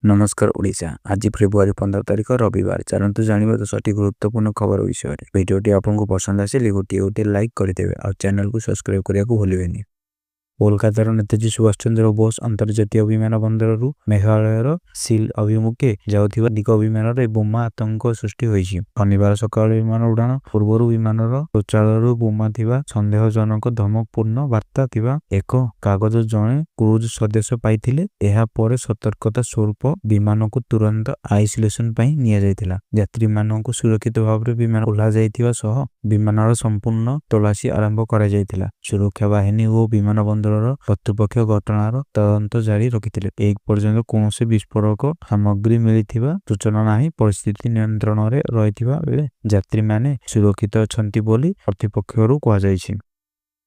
नमस्कार ओडिशा। आज फेब्रुआरी 15 तारिख रविवार। चलतु जानिबा 10टी गुरुत्वपूर्ण खबर विषय में। भिडियोटी आपको पसंद आसिले गोटे लाइक करदेवे और चैनल को सब्सक्राइब करने को भूलें। कोलकातार नेताजी सुभाष चंद्र बोस अंतर्जातीय विमान बंदर मेघालयर सिल अभिमुखे जाउथिबा दिग विमान बोमा आतंक सृष्टि होइछि। शनिवार सकाळ विमान उड़ान पूर्व विमानर शौचालय बोमा थिबा संदेहजनक धमकपूर्ण वार्ता थिबा एक कागज जणे क्रूज सदस्य पाइथिले। एहा परे सतर्कता स्वरूप विमान को तुरंत आइसोलेशन पई निया जायतिला। यात्री मानक सुरक्षित भाव विमान उल्हा जायतिबा सह विमानर संपूर्ण तलाशी आरंभ करा जायतिला। सुरक्षा बाहिनी ओ विमान बंदर कर्तृपक्ष घटनार तदंत जारी रखिथिले। एक पर्यंत कौनसी विस्फोटक सामग्री मिलिथिबा सूचना नाही। परिस्थिति नियंत्रण रे रहिथिबा बेले यात्री माने सुरक्षित अछंती बोली कर्तृपक्षरू कहा जायछि।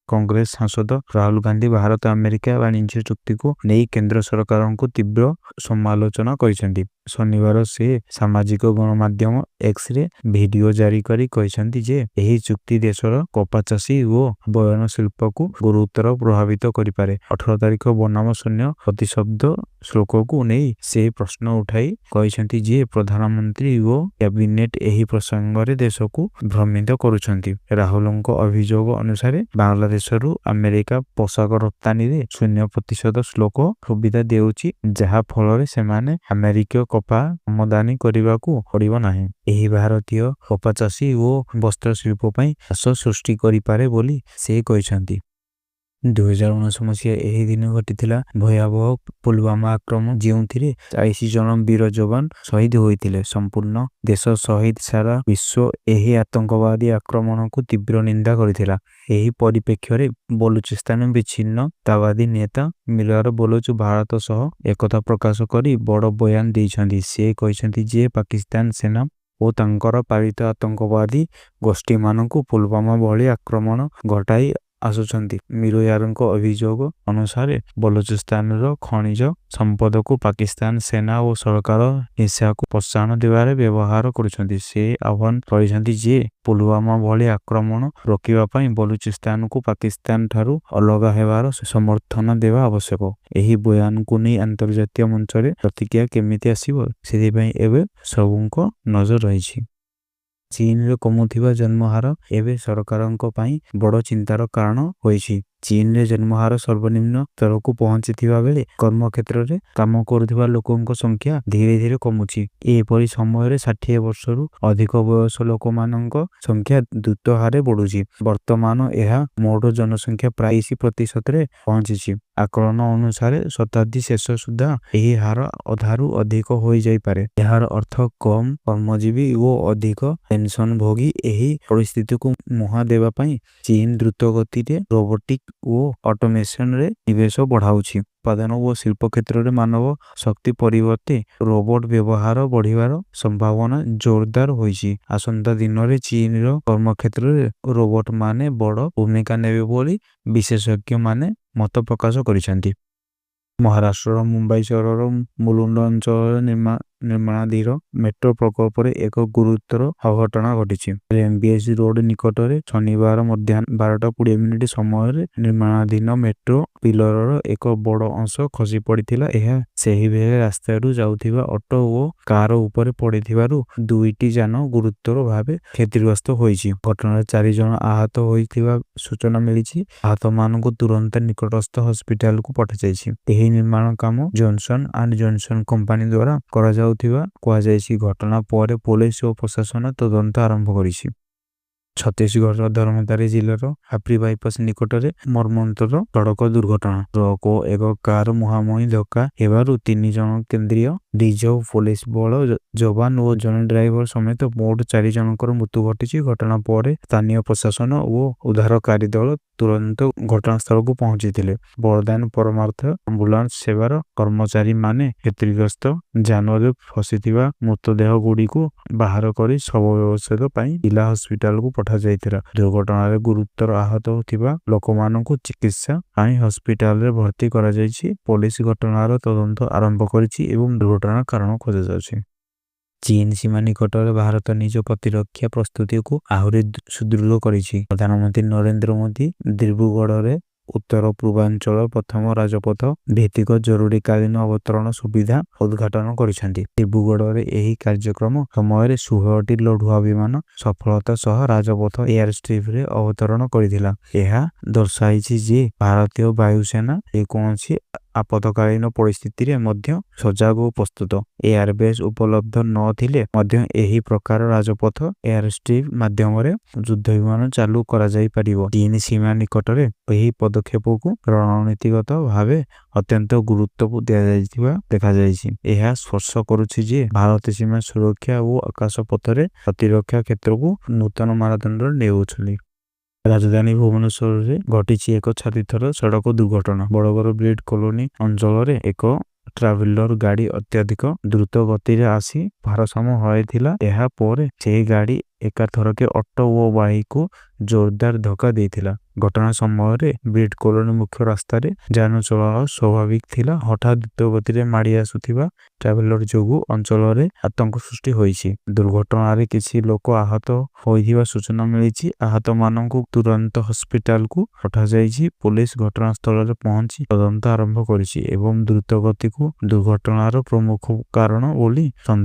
कांग्रेस सांसद राहुल गांधी भारत अमेरिका वाणिज्य चुक्ति को नहीं केंद्र सरकार को तीव्र समालोचना करिसेंती। शनिवार से सामाजिक गणमाध्यम एक्स रे वीडियो जारी करी कहिसेंती जे एही चुक्ति देशर कपा चाषी और बयन शिल्प को गुरुतर प्रभावित करि पारे। 18 तारिख बनाम शून्य प्रतिशब्द श्लोक को नहीं से प्रश्न उठाई कहिसेंती जे प्रधानमंत्री और कैबिनेट एही प्रसंग रे देश को भ्रमित करुछंती। राहुलଙ୍କ अभियोग अनुसार बांग्लादेशरू अमेरिका पोशाक रप्तानी रे 0% श्लोक सुविधा देउची, जहा फल से माने अमेरिका कपा आमदानी करने को पड़िब नाही। एही भारतीय कपा चाषी और वस्त्र शिल्प पई आस सृष्टि करि पारे बोली से कहिसेंती। 2019 मसीहा एही दिन घटिथिला भयावह पुलवामा आक्रमण जेउथिरे 40 जन वीर जवान शहीद होइथिले। संपूर्ण देश शहीद सारा विश्व एही आतंकवादी आक्रमण को तीव्र निंदा करिथिला। एही परिप्रेक्ष्य रे बलूचिस्तान विच्छिन्नतावादी नेता मिलर बलूच भारत सह एकता प्रकाश करी बड़ बयान दैछंती। से कहिसेंती जे पाकिस्तान सेना और तांकर पालित आतंकवादी गोष्ठी मानकु पुलवामा भली आक्रमण घटाई आसुचंती। मिरोयारଙ୍କ अभियोग अनुसार बलूचिस्तान खनिज संपद को पाकिस्तान सेना और सरकार हिंसा को प्रोत्साहन देवारे व्यवहार करुछंती। से आह्वान करिसेंती जे पुलवामा भली आक्रमण रोकिबा पई बलूचिस्तान को पाकिस्तान ठारू अलग हेबार समर्थन देवा आवश्यक। एही बयान को नहीं अंतर्जातीय मंच रे प्रतिक्रिया केमिति आसीबो सेहि पई एबे सबुनको नजर रहिछि। चीन रे कमुथिबा जन्महार एवं सरकारंक पई बड़ चिंतार कारण होइछि। चीन रे जन्महार सर्वनिम्न स्तर को पहुंचीथिबा बेले कर्म क्षेत्र रे काम करुथिबा लोकंक संख्या धीरे धीरे कमुछि। एपरि समय रे 60 वर्षरू अधिक बयस लोक मानक संख्या द्रुत हारे बढ़ुछि। वर्तमान यह मोट जनसंख्या प्राय 80% रे पहुंचिछि। आकलन अनुसार शताब्दी शेष सुधा एही हार अधारू अधिक होई जाई पारे। यार अर्थ कम कर्मजीवी और अधिक पेंशन भोगी एही परिस्थिति को मुहा देवा पई चीन द्रुत गति रे रोबोटिक और ऑटोमेशन रे निवेश बढ़ाउछि। उत्पादन और शिल्प क्षेत्र रे मानव शक्ति परिवर्ते रोबोट व्यवहार बढ़िवार संभावना जोरदार होइछि। आसंता दिन रे चीन रो कर्म क्षेत्र रे रोबोट माने बड़ भूमिका नेबे बोली विशेषज्ञ माने मत प्रकाश करिसेंती। महाराष्ट्र मुंबई शहर मुलुंड अंचल निर्माणाधीन मेट्रो प्रकल्प एक गुरुतर अघटना घटी। एमबीएस रोड निकट में शनिवार मध्याह्न 12:20 समय निर्माणाधीन मेट्रो पिलर एक बड़ अंश खसी पड़ता। यह सही बेले रास्ता जाउथिबा ऑटो और कार ऊपर पड़िथिबारु दुईटी जान गुरुतर भावे क्षतिग्रस्त होइछि। घटना 4 जन आहत होइथिबा सूचना मिली। आहत मानक तुरंत निकटस्थ हॉस्पिटल को पठा जाइछि। एही निर्माण काम जॉनसन एंड जॉनसन कंपनी द्वारा करा जाउथिबा कहा जाइछि। घटना पर पुलिस और प्रशासन तदंत आरंभ करिछि। छत्तीसगढ़ धर्मतारी जिलार हाप्री बाईपास निकट में मर्मंतर सड़क दुर्घटना। ट्रक और एक कार मुहांमुही धक्का हेबारु 3 जन केंद्रीय रिजर्व पुलिस बल जवान और जन ड्राइवर समेत मोट 4 जनकर मृत्यु घटी। घटना पर स्थानीय प्रशासन और उद्धारकारी दल तुरंत घटनास्थल को पहुंची। बरदान परमार्थ आंबुलांस सेवार कर्मचारी माने क्षतिग्रस्त जान रे फसिथिबा मृतदेह गुड़ी को बाहर कर शव व्यवच्छेद पई जिला हॉस्पिटल को पठा जाइथिला। दुर्घटना रे गुरुतर आहत होथिबा लोकमानकु चिकित्सा पई हॉस्पिटल रे भर्ती करा जाइछि। पुलिस घटनार तदंत आरंभ करिछि एवं दुर्घटना कारण खोजा जाउछि। चीन सीमा निकट में भारत निज प्रतिरक्षा प्रस्तुति को आहुरी सुदृढ़ करिछि। प्रधानमंत्री नरेंद्र मोदी दिब्रुगढ़ रे ଉତ୍ତର ପୂର୍ବାଞ୍ଚଳ ପ୍ରଥମ ରାଜପଥ ଭିତ୍ତିକ ଜରୁରୀକାଳୀନ ଅବତରଣ ସୁବିଧା ଉଦ୍ଘାଟନ କରିଛନ୍ତି। ଦିବ୍ରୁଗଡ଼ରେ ଏହି କାର୍ଯ୍ୟକ୍ରମ ସମୟରେ 16ଟି ଲଢୁଆ ବିମାନ ସଫଳତା ସହ ରାଜପଥ ଏୟାର ଷ୍ଟ୍ରିପରେ ଅବତରଣ କରିଥିଲା। ଏହା ଦର୍ଶାଇଛି ଯେ ଭାରତୀୟ ବାୟୁସେନା ଯେକୌଣସି ଆପତକାଳୀନ ପରିସ୍ଥିତିରେ ମଧ୍ୟ ସଜାଗ ଓ ପ୍ରସ୍ତୁତ। ଏୟାରବେସ୍ ଉପଲବ୍ଧ ନଥିଲେ ମଧ୍ୟ ଏହି ପ୍ରକାର ରାଜପଥ ଏୟାର ଷ୍ଟ୍ରିପ୍ ମାଧ୍ୟମରେ ଯୁଦ୍ଧ ବିମାନ ଚାଲୁ କରାଯାଇପାରିବ। ଚୀନ ସୀମା ନିକଟରେ ଏହି ପଦକ୍ଷେପକୁ ରଣନୀତିଗତ ଭାବେ ଅତ୍ୟନ୍ତ ଗୁରୁତ୍ୱ ଦିଆଯାଇଥିବା ଦେଖାଯାଇଛି। ଏହା ସ୍ପର୍ଶ କରୁଛି ଯେ ଭାରତ ସୀମା ସୁରକ୍ଷା ଓ ଆକାଶପଥରେ ପ୍ରତିରକ୍ଷା କ୍ଷେତ୍ରକୁ ନୂତନ ମାନଦଣ୍ଡ ନେଉଛନ୍ତି। ରାଜଧାନୀ ଭୁବନେଶ୍ୱରରେ ଘଟିଛି ଏକ ଛାତିଥର ସଡ଼କ ଦୁର୍ଘଟଣା। ବରଗଡ଼ ବ୍ରିଡ୍ କଲୋନୀ ଅଞ୍ଚଳରେ ଏକ ଟ୍ରାଭେଲର ଗାଡ଼ି ଅତ୍ୟଧିକ ଦ୍ରୁତ ଗତିରେ ଆସି ଭାରସାମ୍ୟ ହରାଇଥିଲା। ଏହା ପରେ ସେହି ଗାଡ଼ି ଏକାଥରକେ ଅଟୋ ଓ ବାଇକକୁ ଜୋରଦାର ଧକ୍କା ଦେଇଥିଲା। ଘଟଣା ସମୟରେ ବ୍ରିଡ୍ କଲୋନୀ ମୁଖ୍ୟ ରାସ୍ତାରେ ଯାନ ଚଳାଚଳ ସ୍ୱାଭାବିକ ଥିଲା। ହଠାତ୍ ଦ୍ରୁତ ଗତିରେ ମାଡ଼ି ଆସୁଥିବା ଟ୍ରାଭେଲର ଯୋଗୁଁ ଅଞ୍ଚଳରେ ଆତଙ୍କ ସୃଷ୍ଟି ହୋଇଛି। ଦୁର୍ଘଟଣାରେ କିଛି ଲୋକ ଆହତ ହୋଇଥିବା ସୂଚନା ମିଳିଛି। ଆହତମାନଙ୍କୁ ତୁରନ୍ତ ହସ୍ପିଟାଲକୁ ପଠାଯାଇଛି। ପୋଲିସ ଘଟଣାସ୍ଥଳରେ ପହଞ୍ଚି ତଦନ୍ତ ଆରମ୍ଭ କରିଛି ଏବଂ ଦ୍ରୁତ ଗତିକୁ ଦୁର୍ଘଟଣାର ପ୍ରମୁଖ କାରଣ ବୋଲି